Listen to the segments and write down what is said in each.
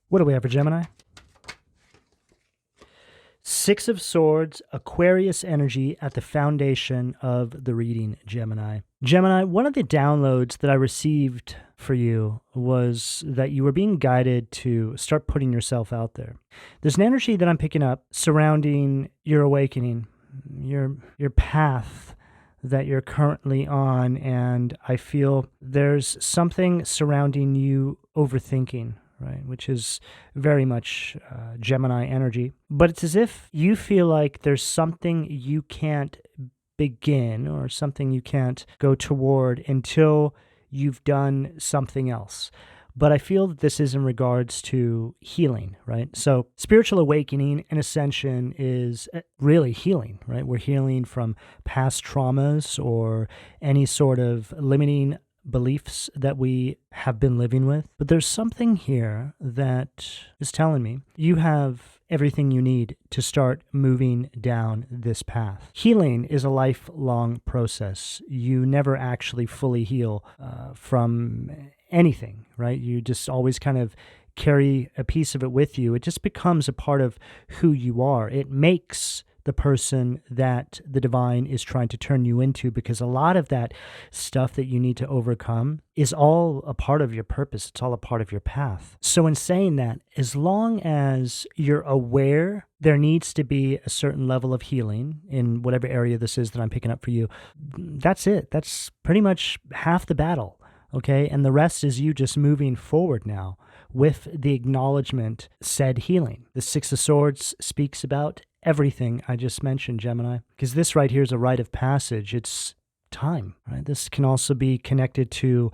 What do we have for Gemini? Six of Swords, Aquarius energy at the foundation of the reading, Gemini. Gemini, one of the downloads that I received for you was that you were being guided to start putting yourself out there. There's an energy that I'm picking up surrounding your awakening, your path that you're currently on, and I feel there's something surrounding you overthinking, right? Which is very much Gemini energy. But it's as if you feel like there's something you can't begin or something you can't go toward until you've done something else. But I feel that this is in regards to healing, right? So spiritual awakening and ascension is really healing, right? We're healing from past traumas or any sort of limiting beliefs that we have been living with. But there's something here that is telling me you have everything you need to start moving down this path. Healing is a lifelong process. You never actually fully heal from anything, right? You just always kind of carry a piece of it with you. It just becomes a part of who you are. It makes the person that the divine is trying to turn you into, because a lot of that stuff that you need to overcome is all a part of your purpose. It's all a part of your path. So in saying that, as long as you're aware there needs to be a certain level of healing in whatever area this is that I'm picking up for you, that's it. That's pretty much half the battle, okay? And the rest is you just moving forward now with the acknowledgement said healing. The Six of Swords speaks about everything I just mentioned, Gemini, because this right here is a rite of passage. It's time, right? This can also be connected to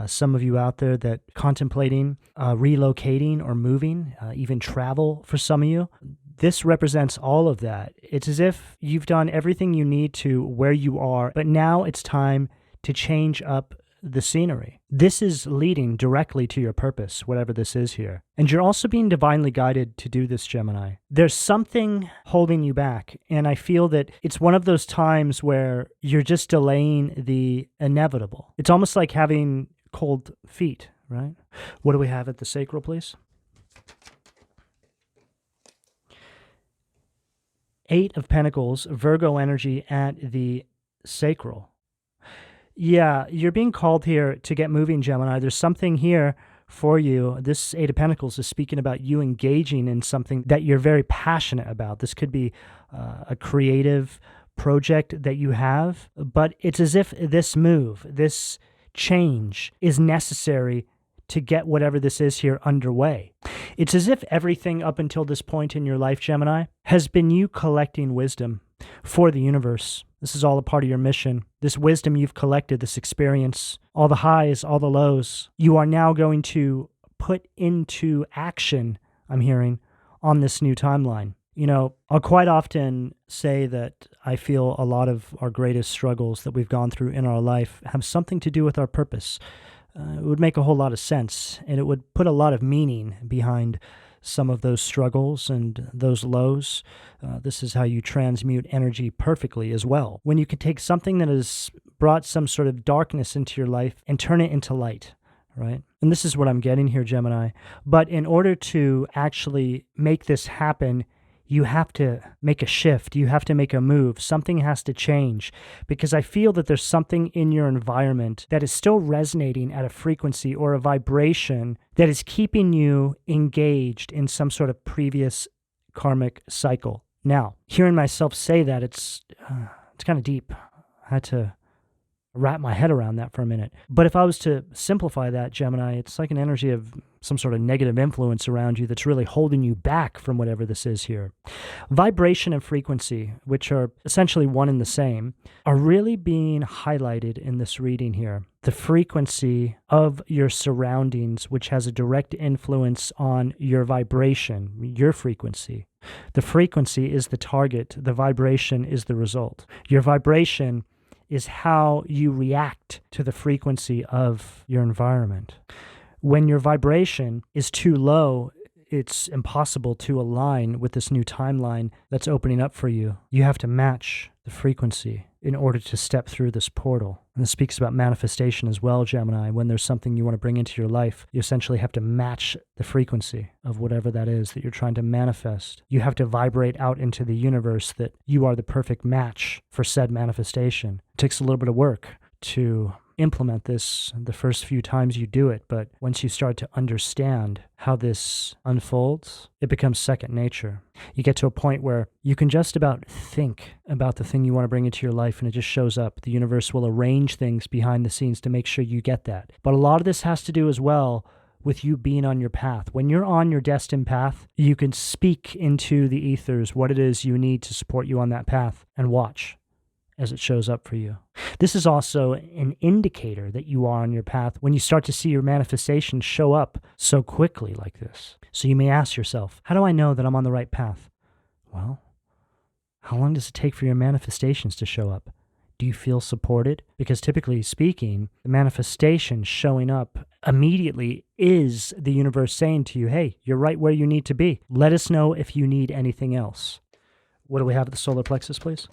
some of you out there that contemplating relocating or moving, even travel for some of you. This represents all of that. It's as if you've done everything you need to where you are, but now it's time to change up the scenery. This is leading directly to your purpose, whatever this is here. And you're also being divinely guided to do this, Gemini. There's something holding you back, and I feel that it's one of those times where you're just delaying the inevitable. It's almost like having cold feet, right? What do we have at the sacral, please? Eight of Pentacles, Virgo energy at the sacral. Yeah, you're being called here to get moving, Gemini. There's something here for you. This Eight of Pentacles is speaking about you engaging in something that you're very passionate about. This could be a creative project that you have, but it's as if this move, this change is necessary to get whatever this is here underway. It's as if everything up until this point in your life, Gemini, has been you collecting wisdom for the universe. This is all a part of your mission. This wisdom you've collected, this experience, all the highs, all the lows, you are now going to put into action, I'm hearing, on this new timeline. You know, I'll quite often say that I feel a lot of our greatest struggles that we've gone through in our life have something to do with our purpose. It would make a whole lot of sense, and it would put a lot of meaning behind some of those struggles and those lows. This is how you transmute energy perfectly as well. When you can take something that has brought some sort of darkness into your life and turn it into light, right? And this is what I'm getting here, Gemini. But in order to actually make this happen, you have to make a shift. You have to make a move. Something has to change, because I feel that there's something in your environment that is still resonating at a frequency or a vibration that is keeping you engaged in some sort of previous karmic cycle. Now, hearing myself say that, it's kind of deep. I had to wrap my head around that for a minute. But if I was to simplify that, Gemini, it's like an energy of some sort of negative influence around you that's really holding you back from whatever this is here. Vibration and frequency, which are essentially one and the same, are really being highlighted in this reading here. The frequency of your surroundings, which has a direct influence on your vibration, your frequency. The frequency is the target. The vibration is the result. Your vibration is how you react to the frequency of your environment. When your vibration is too low, it's impossible to align with this new timeline that's opening up for you. You have to match the frequency. in order to step through this portal. And this speaks about manifestation as well, Gemini. When there's something you want to bring into your life, you essentially have to match the frequency of whatever that is that you're trying to manifest. You have to vibrate out into the universe that you are the perfect match for said manifestation. It takes a little bit of work to implement this the first few times you do it, but once you start to understand how this unfolds, it becomes second nature. You get to a point where you can just about think about the thing you want to bring into your life and it just shows up. The universe will arrange things behind the scenes to make sure you get that. But a lot of this has to do as well with you being on your path. When you're on your destined path, you can speak into the ethers what it is you need to support you on that path and watch as it shows up for you. This is also an indicator that you are on your path when you start to see your manifestations show up so quickly like this. So you may ask yourself, how do I know that I'm on the right path? Well, how long does it take for your manifestations to show up? Do you feel supported? Because typically speaking, the manifestation showing up immediately is the universe saying to you, hey, you're right where you need to be. Let us know if you need anything else. What do we have at the solar plexus, please?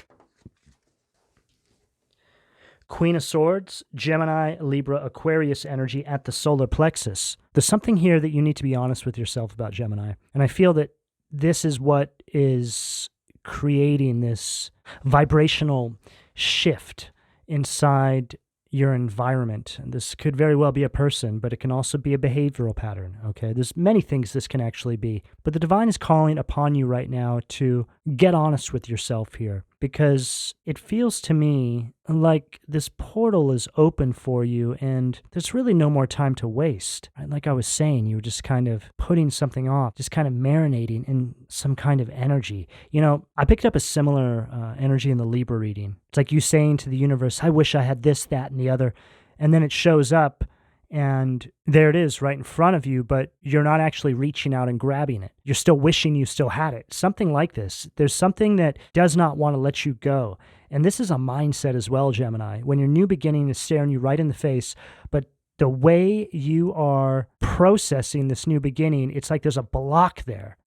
Queen of Swords, Gemini, Libra, Aquarius energy at the solar plexus. There's something here that you need to be honest with yourself about, Gemini. And I feel that this is what is creating this vibrational shift inside your environment. And this could very well be a person, but it can also be a behavioral pattern, okay? There's many things this can actually be. But the divine is calling upon you right now to get honest with yourself here, because it feels to me like this portal is open for you and there's really no more time to waste. Right? Like I was saying, you were just kind of putting something off, just kind of marinating in some kind of energy. You know, I picked up a similar energy in the Libra reading. It's like you saying to the universe, I wish I had this, that, and the other. And then it shows up and there it is right in front of you, but you're not actually reaching out and grabbing it. You're still wishing you still had it. Something like this. There's something that does not want to let you go. And this is a mindset as well, Gemini. When your new beginning is staring you right in the face, but the way you are processing this new beginning, it's like there's a block there.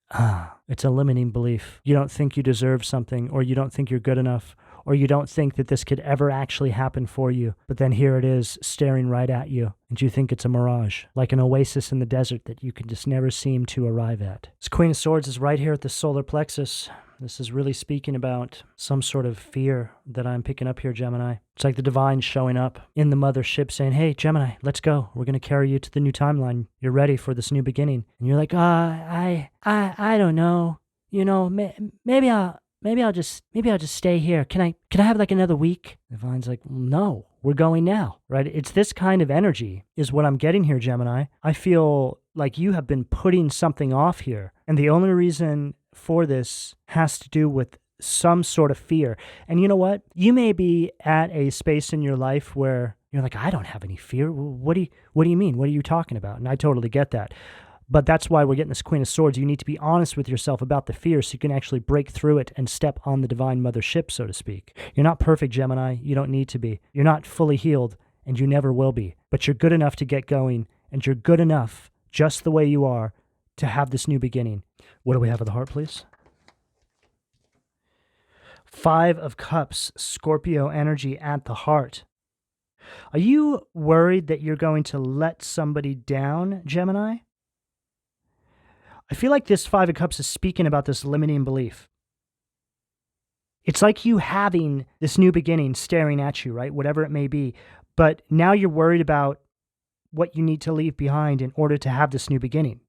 It's a limiting belief. You don't think you deserve something, or you don't think you're good enough, or you don't think that this could ever actually happen for you. But then here it is staring right at you, and you think it's a mirage, like an oasis in the desert that you can just never seem to arrive at. This Queen of Swords is right here at the solar plexus. This is really speaking about some sort of fear that I'm picking up here, Gemini. It's like the divine showing up in the mothership saying, hey, Gemini, let's go. We're going to carry you to the new timeline. You're ready for this new beginning. And you're like, I don't know. You know, maybe I'll just stay here. Can I have like another week? The divine's like, no, we're going now, right? It's this kind of energy is what I'm getting here, Gemini. I feel like you have been putting something off here. And the only reason for this has to do with some sort of fear. And you know what? You may be at a space in your life where you're like, I don't have any fear. What do you mean? What are you talking about? And I totally get that. But that's why we're getting this Queen of Swords. You need to be honest with yourself about the fear so you can actually break through it and step on the divine mothership, so to speak. You're not perfect, Gemini. You don't need to be. You're not fully healed, and you never will be. But you're good enough to get going, and you're good enough, just the way you are, to have this new beginning. What do we have at the heart, please? 5 of Cups, Scorpio energy at the heart. Are you worried that you're going to let somebody down, Gemini? I feel like this 5 of Cups is speaking about this limiting belief. It's like you having this new beginning staring at you, right? Whatever it may be. But now you're worried about what you need to leave behind in order to have this new beginning.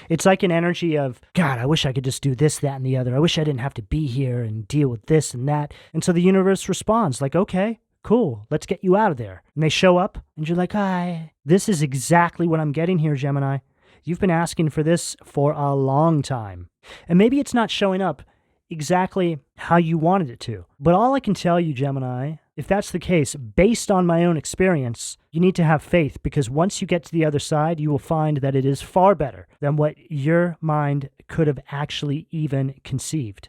It's like an energy of, God, I wish I could just do this, that, and the other. I wish I didn't have to be here and deal with this and that. And so the universe responds like, okay, cool, let's get you out of there. And they show up and you're like, hi. This is exactly what I'm getting here, Gemini. You've been asking for this for a long time. And maybe it's not showing up exactly how you wanted it to. But all I can tell you, Gemini, if that's the case, based on my own experience, you need to have faith, because once you get to the other side, you will find that it is far better than what your mind could have actually even conceived.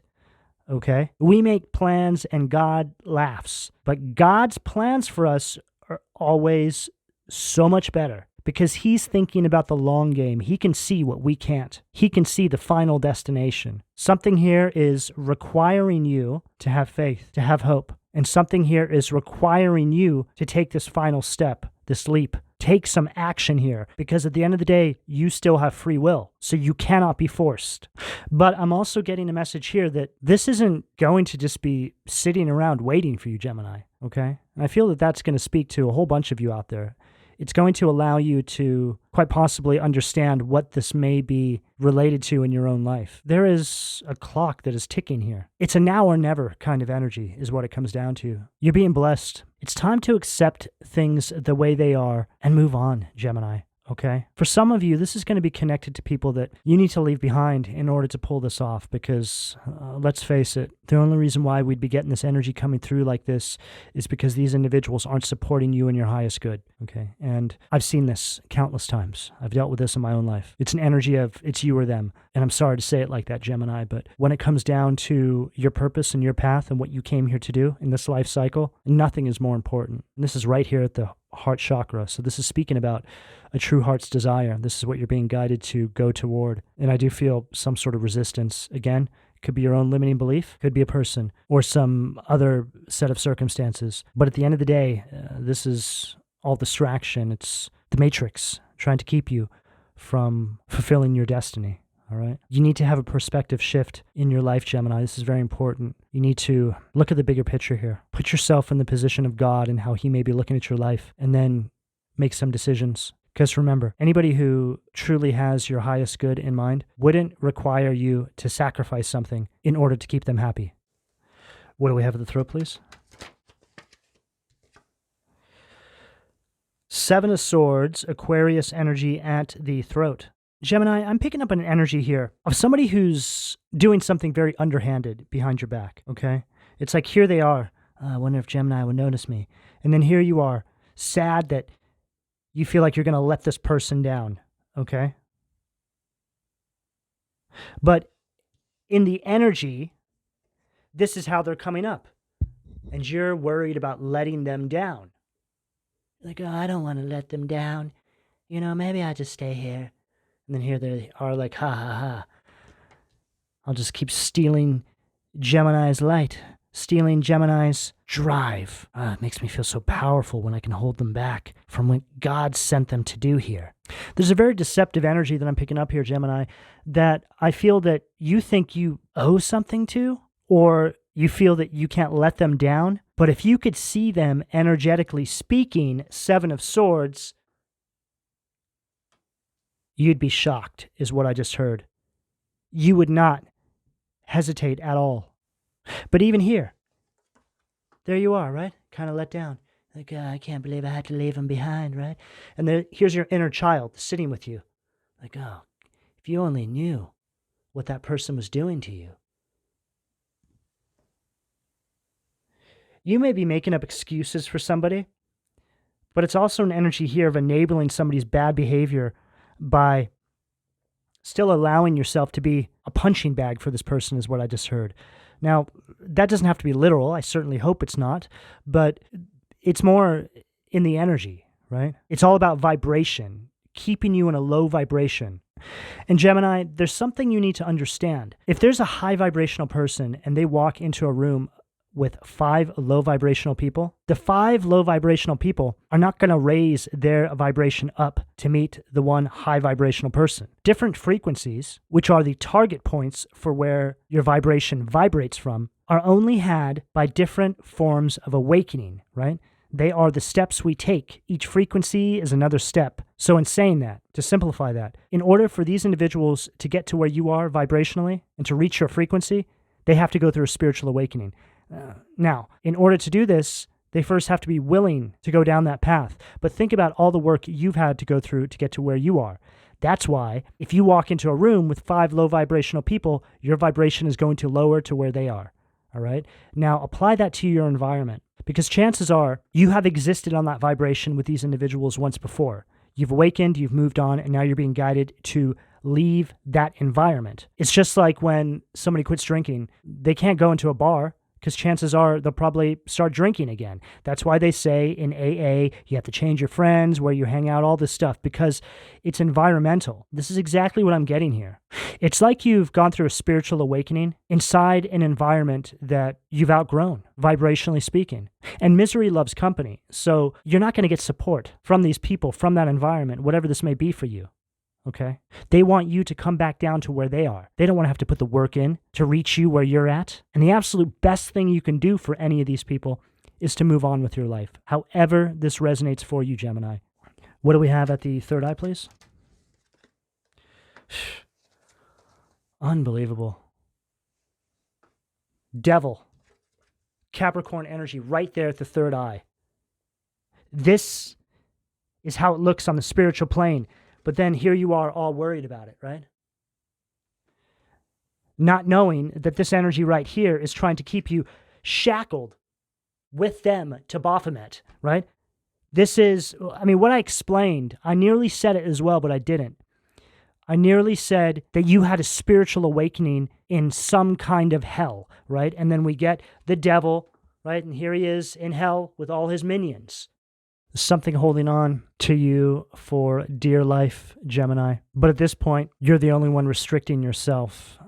Okay? We make plans and God laughs. But God's plans for us are always so much better, because he's thinking about the long game. He can see what we can't. He can see the final destination. Something here is requiring you to have faith, to have hope, And something here is requiring you to take this final step, this leap. Take some action here, because at the end of the day, you still have free will, so you cannot be forced. But I'm also getting a message here that this isn't going to just be sitting around waiting for you, Gemini, okay? And I feel that that's going to speak to a whole bunch of you out there. It's going to allow you to quite possibly understand what this may be related to in your own life. There is a clock that is ticking here. It's a now or never kind of energy is what it comes down to. You're being blessed. It's time to accept things the way they are and move on, Gemini. Okay? For some of you, this is going to be connected to people that you need to leave behind in order to pull this off, because let's face it, the only reason why we'd be getting this energy coming through like this is because these individuals aren't supporting you in your highest good. Okay? And I've seen this countless times. I've dealt with this in my own life. It's an energy of it's you or them. And I'm sorry to say it like that, Gemini, but when it comes down to your purpose and your path and what you came here to do in this life cycle, nothing is more important. And this is right here at the heart chakra. So this is speaking about a true heart's desire. This is what you're being guided to go toward. And I do feel some sort of resistance. Again, it could be your own limiting belief, could be a person, or some other set of circumstances. But at the end of the day, this is all distraction. It's the matrix trying to keep you from fulfilling your destiny. All right. You need to have a perspective shift in your life, Gemini. This is very important. You need to look at the bigger picture here. Put yourself in the position of God and how he may be looking at your life, and then make some decisions. Because remember, anybody who truly has your highest good in mind wouldn't require you to sacrifice something in order to keep them happy. What do we have at the throat, please? Seven of Swords, Aquarius energy at the throat. Gemini, I'm picking up an energy here of somebody who's doing something very underhanded behind your back, okay? It's like here they are. I wonder if Gemini would notice me. And then here you are, sad that you feel like you're going to let this person down, okay? But in the energy, this is how they're coming up. And you're worried about letting them down. Like, oh, I don't want to let them down. You know, maybe I'll just stay here. And then here they are like, ha, ha, ha. I'll just keep stealing Gemini's light, stealing Gemini's drive. It makes me feel so powerful when I can hold them back from what God sent them to do here. There's a very deceptive energy that I'm picking up here, Gemini, that I feel that you think you owe something to, or you feel that you can't let them down. But if you could see them energetically speaking, Seven of Swords, you'd be shocked, is what I just heard. You would not hesitate at all. But even here, there you are, right? Kind of let down. Like, I can't believe I had to leave him behind, right? And here's your inner child sitting with you. Like, oh, if you only knew what that person was doing to you. You may be making up excuses for somebody, but it's also an energy here of enabling somebody's bad behavior by still allowing yourself to be a punching bag for this person, is what I just heard. Now, that doesn't have to be literal. I certainly hope it's not, but it's more in the energy, right? It's all about vibration, keeping you in a low vibration. And Gemini, there's something you need to understand. If there's a high vibrational person and they walk into a room with 5 low vibrational people, the 5 low vibrational people are not going to raise their vibration up to meet the one high vibrational person. Different frequencies, which are the target points for where your vibration vibrates from, are only had by different forms of awakening, right? They are the steps we take. Each frequency is another step. So in saying that, to simplify that, in order for these individuals to get to where you are vibrationally and to reach your frequency, they have to go through a spiritual awakening. Now, in order to do this, they first have to be willing to go down that path. But think about all the work you've had to go through to get to where you are. That's why if you walk into a room with 5 low vibrational people, your vibration is going to lower to where they are. All right? Now, apply that to your environment, because chances are you have existed on that vibration with these individuals once before. You've awakened, you've moved on, and now you're being guided to leave that environment. It's just like when somebody quits drinking, they can't go into a bar, because chances are they'll probably start drinking again. That's why they say in AA, you have to change your friends, where you hang out, all this stuff, because it's environmental. This is exactly what I'm getting here. It's like you've gone through a spiritual awakening inside an environment that you've outgrown, vibrationally speaking. And misery loves company. So you're not going to get support from these people, from that environment, whatever this may be for you. Okay? They want you to come back down to where they are. They don't want to have to put the work in to reach you where you're at. And the absolute best thing you can do for any of these people is to move on with your life, however this resonates for you, Gemini. What do we have at the third eye, please? Unbelievable. Devil. Capricorn energy right there at the third eye. This is how it looks on the spiritual plane. But then here you are all worried about it, right? Not knowing that this energy right here is trying to keep you shackled with them to Baphomet, right? This is, what I explained, I nearly said it as well, but I didn't. I nearly said that you had a spiritual awakening in some kind of hell, right? And then we get the devil, right? And here he is in hell with all his minions. Something holding on to you for dear life, Gemini. But at this point, you're the only one restricting yourself.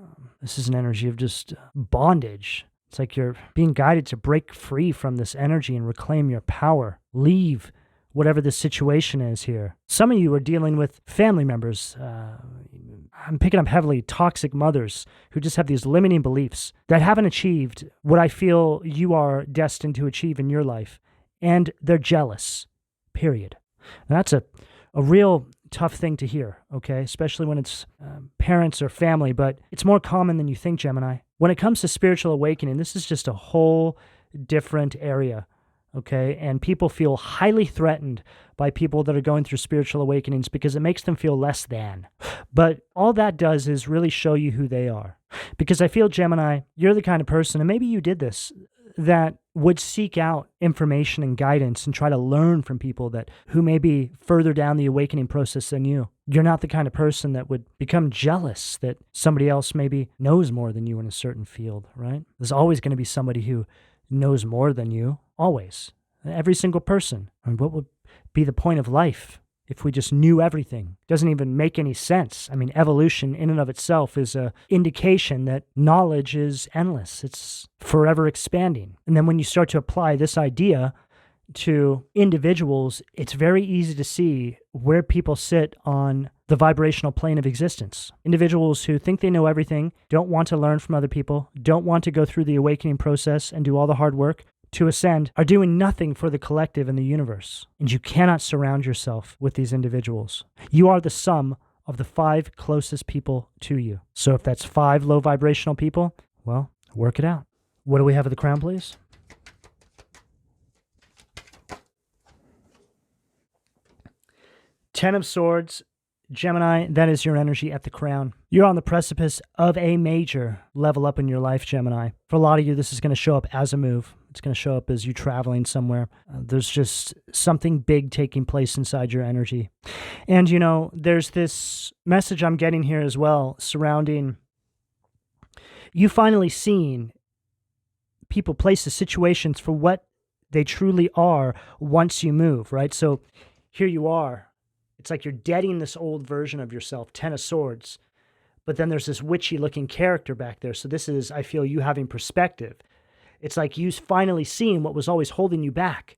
This is an energy of just bondage. It's like you're being guided to break free from this energy and reclaim your power. Leave whatever the situation is here. Some of you are dealing with family members. I'm picking up heavily toxic mothers who just have these limiting beliefs that haven't achieved what I feel you are destined to achieve in your life. And they're jealous, period. Now, that's a real tough thing to hear, okay? Especially when it's parents or family, but it's more common than you think, Gemini. When it comes to spiritual awakening, this is just a whole different area, okay? And people feel highly threatened by people that are going through spiritual awakenings because it makes them feel less than. But all that does is really show you who they are. Because I feel, Gemini, you're the kind of person, and maybe you did this, that would seek out information and guidance and try to learn from people who may be further down the awakening process than you. You're not the kind of person that would become jealous that somebody else maybe knows more than you in a certain field, right? There's always going to be somebody who knows more than you, always. Every single person. What would be the point of life if we just knew everything? Doesn't even make any sense. Evolution in and of itself is an indication that knowledge is endless. It's forever expanding. And then when you start to apply this idea to individuals, it's very easy to see where people sit on the vibrational plane of existence. Individuals who think they know everything, don't want to learn from other people, don't want to go through the awakening process and do all the hard work to ascend, are doing nothing for the collective in the universe. And you cannot surround yourself with these individuals. You are the sum of the 5 closest people to you. So if that's 5 low vibrational people, well, work it out. What do we have at the crown, please? Ten of Swords. Gemini, that is your energy at the crown. You're on the precipice of a major level up in your life, Gemini. For a lot of you, this is going to show up as a move. It's going to show up as you traveling somewhere. There's just something big taking place inside your energy. And, there's this message I'm getting here as well surrounding you finally seeing people, places, situations for what they truly are once you move, right? So here you are. It's like you're deading this old version of yourself, 10 of Swords, but then there's this witchy-looking character back there. So this is, I feel, you having perspective. It's like you finally seeing what was always holding you back.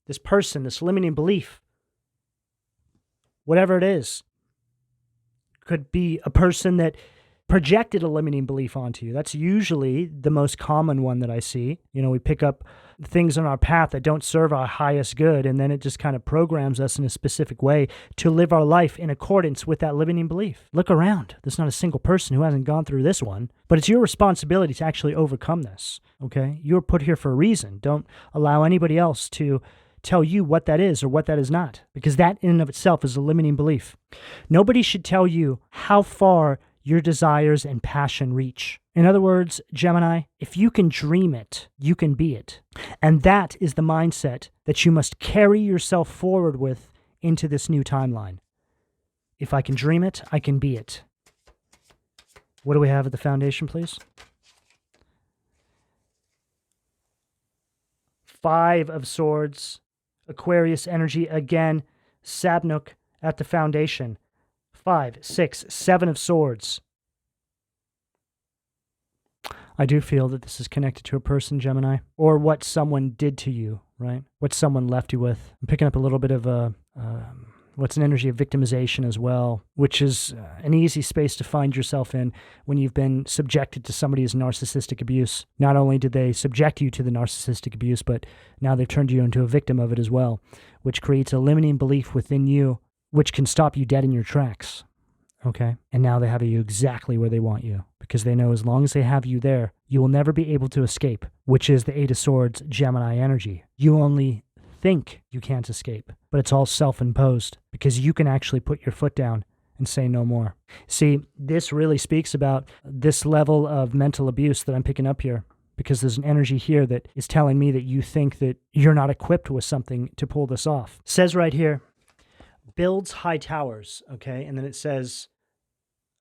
This person, this limiting belief, whatever it is, could be a person that projected a limiting belief onto you. That's usually the most common one that I see. We pick up things on our path that don't serve our highest good, and then it just kind of programs us in a specific way to live our life in accordance with that limiting belief. Look around. There's not a single person who hasn't gone through this one, but it's your responsibility to actually overcome this, okay? You're put here for a reason. Don't allow anybody else to tell you what that is or what that is not, because that in and of itself is a limiting belief. Nobody should tell you how far your desires and passion reach. In other words, Gemini, if you can dream it, you can be it. And that is the mindset that you must carry yourself forward with into this new timeline. If I can dream it, I can be it. What do we have at the foundation, please? 5 of Swords, Aquarius energy again, Sabnuk at the foundation. 5, 6, 7 of Swords. I do feel that this is connected to a person, Gemini, or what someone did to you, right? What someone left you with. I'm picking up a little bit of what's an energy of victimization as well, which is an easy space to find yourself in when you've been subjected to somebody's narcissistic abuse. Not only did they subject you to the narcissistic abuse, but now they've turned you into a victim of it as well, which creates a limiting belief within you, which can stop you dead in your tracks. Okay? And now they have you exactly where they want you, because they know as long as they have you there, you will never be able to escape, which is the 8 of Swords Gemini energy. You only think you can't escape, but it's all self-imposed, because you can actually put your foot down and say no more. See, this really speaks about this level of mental abuse that I'm picking up here, because there's an energy here that is telling me that you think that you're not equipped with something to pull this off. It says right here, builds high towers, okay? And then it says,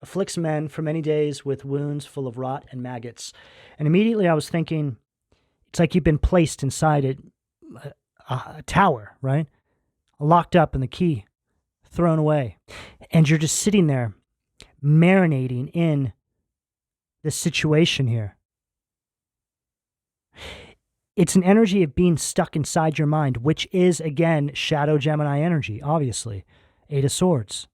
afflicts men for many days with wounds full of rot and maggots. And immediately I was thinking, it's like you've been placed inside a tower, right? Locked up and the key thrown away. And you're just sitting there marinating in this situation here. It's an energy of being stuck inside your mind, which is, again, shadow Gemini energy, obviously. 8 of Swords.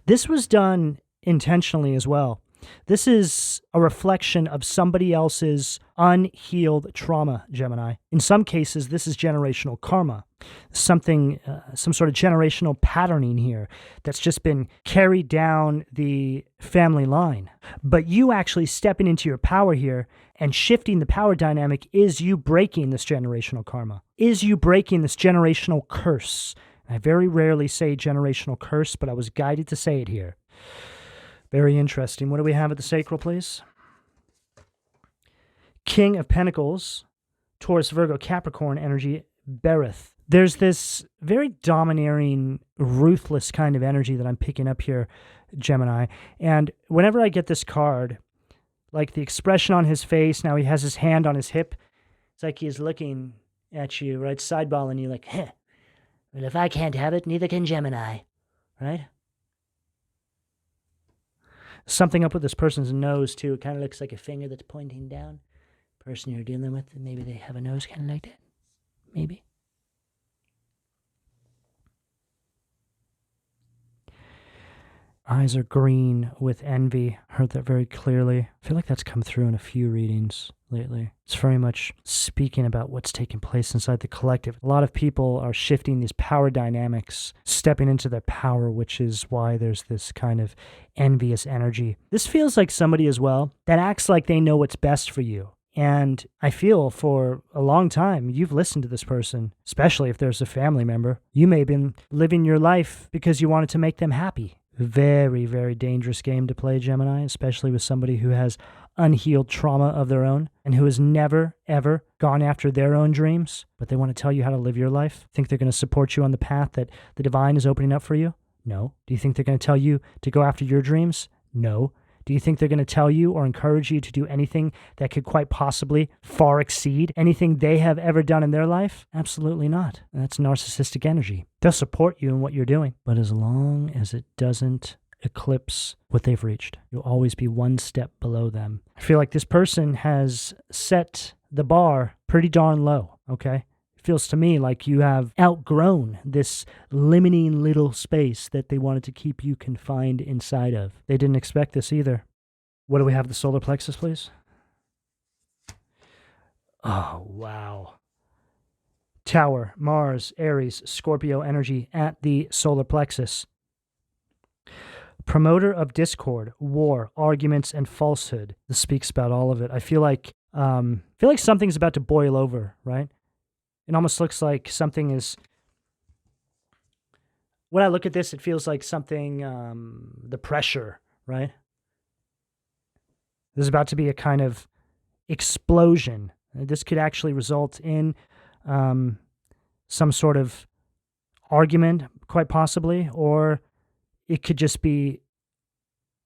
This was done intentionally as well. This is a reflection of somebody else's unhealed trauma, Gemini. In some cases, this is generational karma. Some sort of generational patterning here that's just been carried down the family line. But you actually stepping into your power here and shifting the power dynamic is you breaking this generational karma, is you breaking this generational curse. I very rarely say generational curse, but I was guided to say it here. Very interesting. What do we have at the sacral, please? King of Pentacles, Taurus, Virgo, Capricorn energy, Berith. There's this very domineering, ruthless kind of energy that I'm picking up here, Gemini. And whenever I get this card, like the expression on his face, now he has his hand on his hip. It's like he's looking at you, right? Sideballing you like, heh. Well, if I can't have it, neither can Gemini, right? Something up with this person's nose, too. It kind of looks like a finger that's pointing down. Person you're dealing with, maybe they have a nose kind of like that. Maybe. Eyes are green with envy. Heard that very clearly. I feel like that's come through in a few readings lately. It's very much speaking about what's taking place inside the collective. A lot of people are shifting these power dynamics, stepping into their power, which is why there's this kind of envious energy. This feels like somebody as well that acts like they know what's best for you. And I feel for a long time, you've listened to this person, especially if there's a family member. You may have been living your life because you wanted to make them happy. Very, very dangerous game to play, Gemini, especially with somebody who has unhealed trauma of their own and who has never, ever gone after their own dreams, but they want to tell you how to live your life. Think they're going to support you on the path that the divine is opening up for you? No. Do you think they're going to tell you to go after your dreams? No. Do you think they're going to tell you or encourage you to do anything that could quite possibly far exceed anything they have ever done in their life? Absolutely not. That's narcissistic energy. They'll support you in what you're doing, but as long as it doesn't eclipse what they've reached, you'll always be one step below them. I feel like this person has set the bar pretty darn low, okay? It feels to me like you have outgrown this limiting little space that they wanted to keep you confined inside of. They didn't expect this either. What do we have, the solar plexus, please? Oh, wow. Tower, Mars, Aries, Scorpio energy at the solar plexus. Promoter of discord, war, arguments, and falsehood. This speaks about all of it. I feel like something's about to boil over, right? It almost looks like something is... When I look at this, it feels like something, the pressure, right? There's about to be a kind of explosion. This could actually result in some sort of argument, quite possibly, or it could just be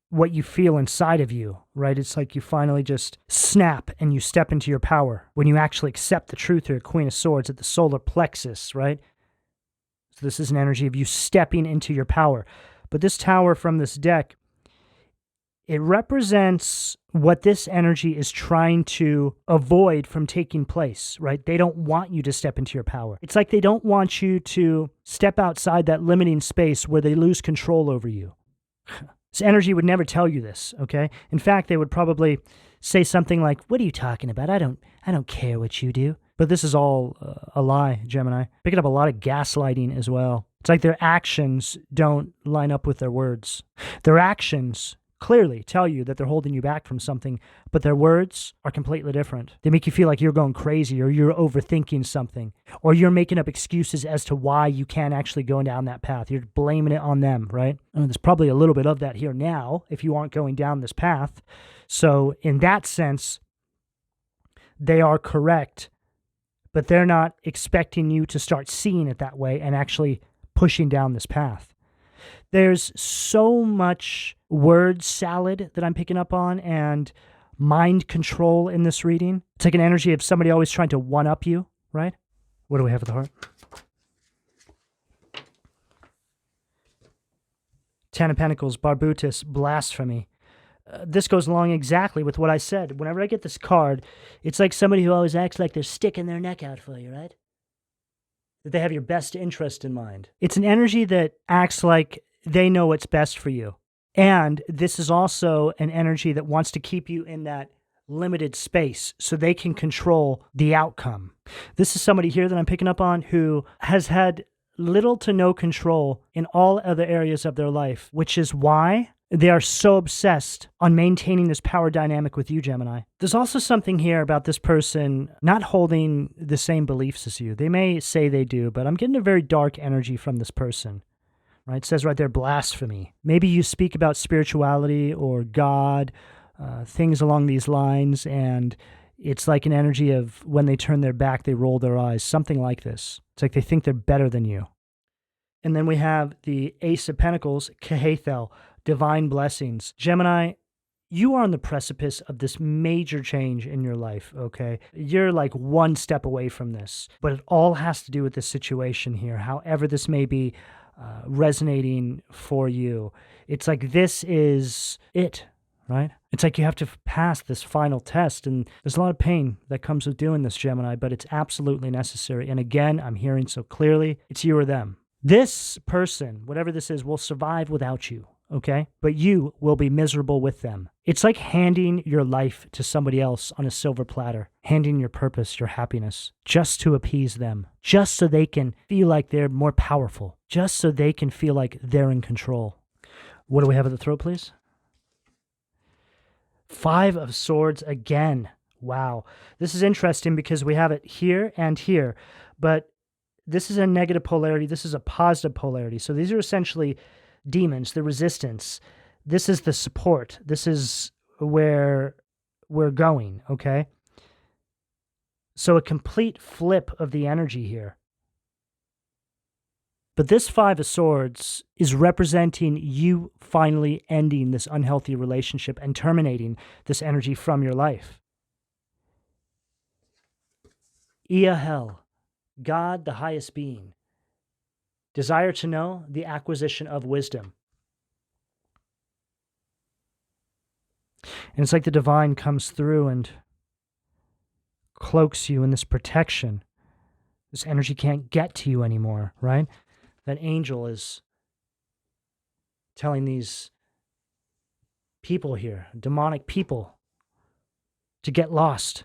what you feel inside of you, right? It's like you finally just snap and you step into your power when you actually accept the truth through a Queen of Swords at the solar plexus, right? So this is an energy of you stepping into your power. But this tower from this deck, it represents what this energy is trying to avoid from taking place, right? They don't want you to step into your power. It's like they don't want you to step outside that limiting space where they lose control over you. This energy would never tell you this, okay? In fact, they would probably say something like, "What are you talking about? I don't care what you do." But this is all a lie, Gemini. Picking up a lot of gaslighting as well. It's like their actions don't line up with their words. Their actions clearly tell you that they're holding you back from something, but their words are completely different. They make you feel like you're going crazy, or you're overthinking something, or you're making up excuses as to why you can't actually go down that path. You're blaming it on them, right? There's probably a little bit of that here now if you aren't going down this path. So in that sense, they are correct, but they're not expecting you to start seeing it that way and actually pushing down this path. There's so much word salad that I'm picking up on and mind control in this reading. It's like an energy of somebody always trying to one-up you, right? What do we have at the heart? Ten of Pentacles, Barbutus, Blasphemy. This goes along exactly with what I said. Whenever I get this card, it's like somebody who always acts like they're sticking their neck out for you, right? That they have your best interest in mind. It's an energy that acts like they know what's best for you. And this is also an energy that wants to keep you in that limited space so they can control the outcome. This is somebody here that I'm picking up on who has had little to no control in all other areas of their life, which is why they are so obsessed on maintaining this power dynamic with you, Gemini. There's also something here about this person not holding the same beliefs as you. They may say they do, but I'm getting a very dark energy from this person. Right? It says right there, blasphemy. Maybe you speak about spirituality or God, things along these lines, and it's like an energy of when they turn their back, they roll their eyes, something like this. It's like they think they're better than you. And then we have the Ace of Pentacles, Kehathel, divine blessings. Gemini, you are on the precipice of this major change in your life, okay? You're like one step away from this, but it all has to do with this situation here, however this may be resonating for you. It's like this is it, right? It's like you have to pass this final test, and there's a lot of pain that comes with doing this, Gemini, but it's absolutely necessary. And again, I'm hearing so clearly, it's you or them. This person, whatever this is, will survive without you, okay? But you will be miserable with them. It's like handing your life to somebody else on a silver platter, handing your purpose, your happiness, just to appease them, just so they can feel like they're more powerful, just so they can feel like they're in control. What do we have at the throat, please? Five of Swords again. Wow. This is interesting because we have it here and here, but this is a negative polarity. This is a positive polarity. So these are essentially demons, the resistance. This is the support. This is where we're going, okay? So a complete flip of the energy here. But this Five of Swords is representing you finally ending this unhealthy relationship and terminating this energy from your life. Iahel, God, the highest being. Desire to know, the acquisition of wisdom. And it's like the divine comes through and cloaks you in this protection. This energy can't get to you anymore, right? That angel is telling these people here, demonic people, to get lost.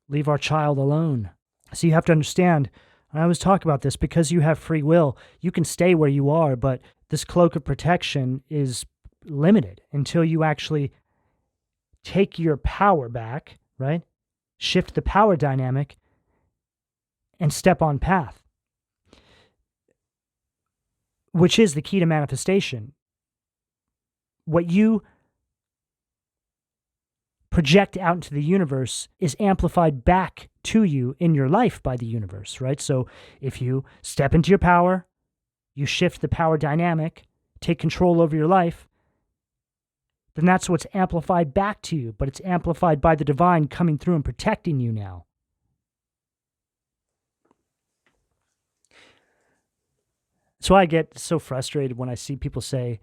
Leave our child alone. So you have to understand, I always talk about this, because you have free will, you can stay where you are, but this cloak of protection is limited until you actually take your power back, right? Shift the power dynamic and step on path, which is the key to manifestation. What you project out into the universe is amplified back to you in your life by the universe, right? So if you step into your power, you shift the power dynamic, take control over your life, then that's what's amplified back to you, but it's amplified by the divine coming through and protecting you now. That's why I get so frustrated when I see people say,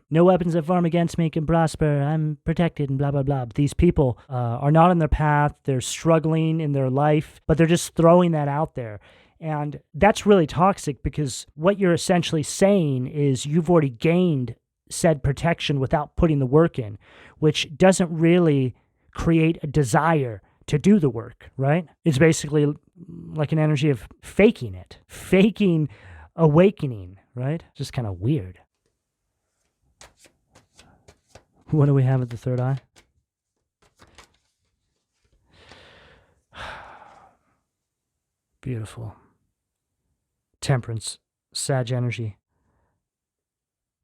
no weapons that form against me can prosper. I'm protected and blah, blah, blah. But these people are not on their path. They're struggling in their life, but they're just throwing that out there. And that's really toxic, because what you're essentially saying is you've already gained said protection without putting the work in, which doesn't really create a desire to do the work, right? It's basically like an energy of faking it, faking awakening, right? Just kind of weird. What do we have at the third eye? Beautiful. Temperance, Sag energy.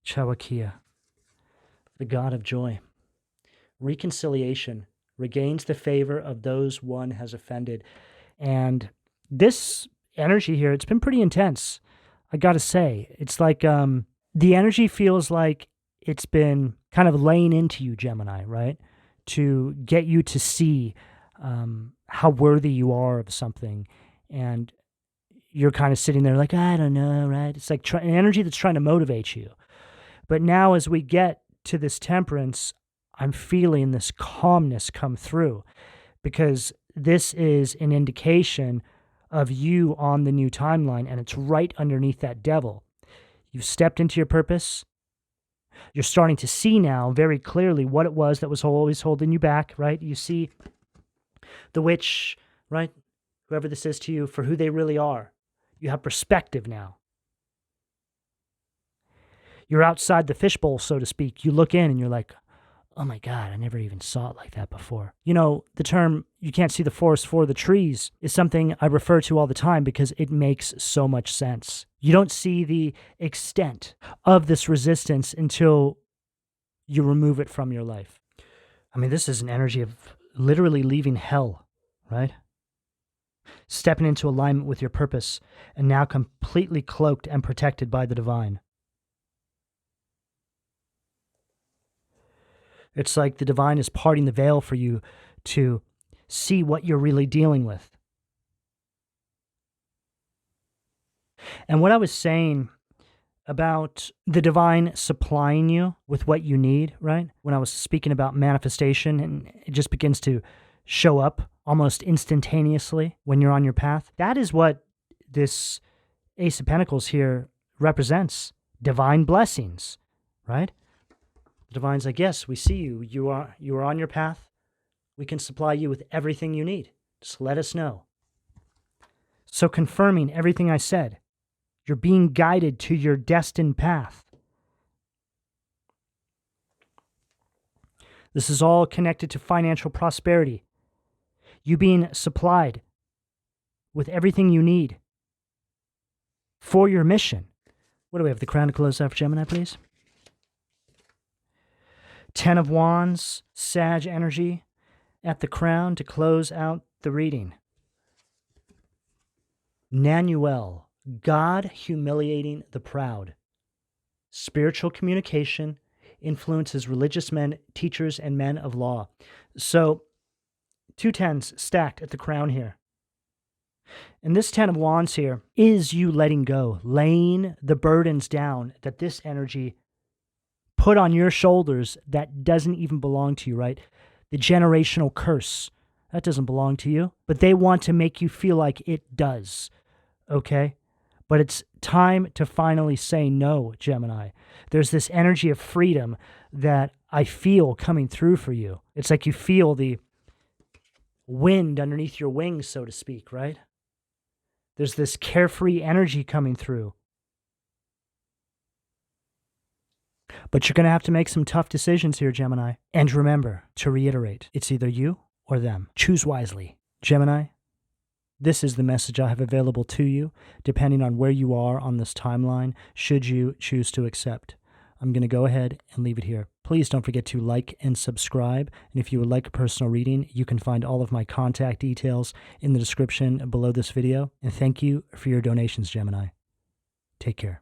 Chawakia, the god of joy. Reconciliation, regains the favor of those one has offended. And this energy here, it's been pretty intense, I gotta say. It's like the energy feels like it's been kind of laying into you, Gemini, right? To get you to see how worthy you are of something. And you're kind of sitting there like, I don't know, right? It's like an energy that's trying to motivate you. But now as we get to this temperance, I'm feeling this calmness come through, because this is an indication of you on the new timeline, and it's right underneath that devil. You've stepped into your purpose. You're starting to see now very clearly what it was that was always holding you back, right? You see the witch, right? Whoever this is to you, for who they really are. You have perspective now. You're outside the fishbowl, so to speak. You look in and you're like, oh my God, I never even saw it like that before. You know, the term, you can't see the forest for the trees, is something I refer to all the time because it makes so much sense. You don't see the extent of this resistance until you remove it from your life. I mean, this is an energy of literally leaving hell, right? Stepping into alignment with your purpose, and now completely cloaked and protected by the divine. It's like the divine is parting the veil for you to see what you're really dealing with. And what I was saying about the divine supplying you with what you need, right? When I was speaking about manifestation, and it just begins to show up almost instantaneously when you're on your path. That is what this Ace of Pentacles here represents. Divine blessings, right? The divine's like, yes, we see you. You are on your path. We can supply you with everything you need. Just let us know. So confirming everything I said, you're being guided to your destined path. This is all connected to financial prosperity. You being supplied with everything you need for your mission. What do we have? The crown to close out for Gemini, please. 10 of Wands, Sag energy at the crown to close out the reading. Nanuel, God humiliating the proud. Spiritual communication influences religious men, teachers, and men of law. So, 2 tens stacked at the crown here. And this 10 of Wands here is you letting go, laying the burdens down that this energy put on your shoulders that doesn't even belong to you, right? The generational curse, that doesn't belong to you. But they want to make you feel like it does, okay? But it's time to finally say no, Gemini. There's this energy of freedom that I feel coming through for you. It's like you feel the wind underneath your wings, so to speak, right? There's this carefree energy coming through. But you're going to have to make some tough decisions here, Gemini. And remember, to reiterate, it's either you or them. Choose wisely. Gemini, this is the message I have available to you, depending on where you are on this timeline, should you choose to accept. I'm going to go ahead and leave it here. Please don't forget to like and subscribe. And if you would like a personal reading, you can find all of my contact details in the description below this video. And thank you for your donations, Gemini. Take care.